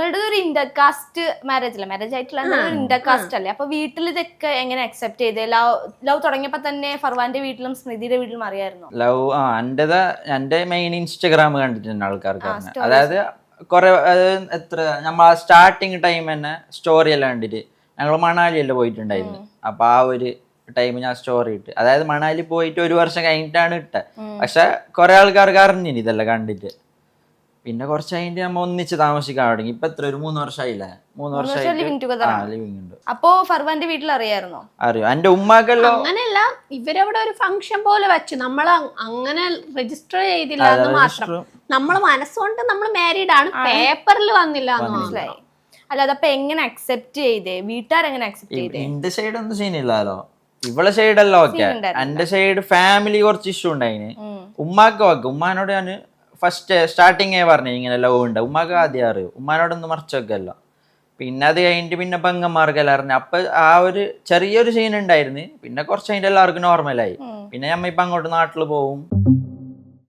നിങ്ങളുടെ ഒരു intercaste marriage അല്ലേ, മാരേജ് ആയിട്ടുള്ള ഇന്റർകാസ്റ്റ് അല്ലേ, അപ്പൊ വീട്ടിൽ ഇതൊക്കെ എങ്ങനെ അക്സെപ്റ്റ് ചെയ്തേ? ലവ് തുടങ്ങിയപ്പോ തന്നെ ഫർവാന്റെ വീട്ടിലും സ്മൃതിയുടെ വീട്ടിലും അറിയായിരുന്നു ലവ്? എന്റെ മെയിൻ ഇൻസ്റ്റഗ്രാം കണ്ടിട്ടുണ്ട് ആൾക്കാർക്ക്. അതായത് കുറെ എത്ര നമ്മൾ സ്റ്റാർട്ടിങ് ടൈം തന്നെ സ്റ്റോറി എല്ലാം കണ്ടിട്ട് ഞങ്ങൾ മണാലിയല്ലേ പോയിട്ടുണ്ടായിരുന്നു. അപ്പൊ ആ ഒരു ടൈം ഞാൻ സ്റ്റോറി ഇട്ട്, അതായത് മണാലി പോയിട്ട് 1 വർഷം കഴിഞ്ഞിട്ടാണ് ഇട്ടത്. പക്ഷെ കുറെ ആൾക്കാർക്ക് അറിഞ്ഞിനി ഇതെല്ലാം കണ്ടിട്ട്. പിന്നെ കുറച്ച് കഴിഞ്ഞിട്ട് നമ്മ ഒന്നിച്ച് താമസിക്കാൻ തുടങ്ങി. ഇപ്പൊ എത്ര, ഒരു 3 വർഷമായില്ലേ? 3 വർഷമായിട്ട് ലിവിങ് ഉണ്ട്. അപ്പോ ഫർവാന്റെ വീട്ടിൽ അറിയായിരുന്നോ? അറിയോ? എന്റെ ഉമ്മാക്കെല്ലോ അങ്ങനെയല്ല, ഇവരവിടെ ഒരു ഫംഗ്ഷൻ പോലെ വെച്ചു, നമ്മൾ അങ്ങനെ രജിസ്റ്റർ ചെയ്തില്ല എന്ന് മാത്രം. നമ്മൾ മനസ്സുകൊണ്ട് നമ്മൾ മാരീഡ് ആണ്, പേപ്പറിൽ വന്നില്ല എന്ന് മനസ്സിലായി. അല്ല, അതപ്പൊ എങ്ങനെ അക്സെപ്റ്റ് ചെയ്തേ? വീട്ടുകാരെങ്ങനെ അക്സെപ്റ്റ് ചെയ്തേ? എന്റെ സൈഡ് ഒന്നും സീനില്ലല്ലോ, ഇവളെ സൈഡല്ല. ഓക്കെ, എന്റെ സൈഡ് ഫാമിലി കുറച്ച് ഇഷ്യൂ ഉണ്ടായിന്. ഉമ്മാക്ക് ഓക്കെ, ഉമ്മാനോട് ഞാൻ ഫസ്റ്റ് സ്റ്റാർട്ടിങ്ങേ പറഞ്ഞു ഇങ്ങനെ ലവ് ഉണ്ട്. ഉമ്മാക്ക് ആദ്യം അറിയും, ഉമ്മാനോടൊന്നും മറച്ചൊക്കെയല്ലോ. പിന്നെ അത് കഴിഞ്ഞിട്ട് പിന്നെ പെങ്ങന്മാർക്കെല്ലാം അറിഞ്ഞു. അപ്പൊ ആ ഒരു ചെറിയൊരു സീൻ ഉണ്ടായിരുന്നു. പിന്നെ കുറച്ച് കഴിഞ്ഞിട്ട് എല്ലാവർക്കും നോർമലായി. പിന്നെ നമ്മ ഇപ്പൊ അങ്ങോട്ട് നാട്ടിൽ പോവും.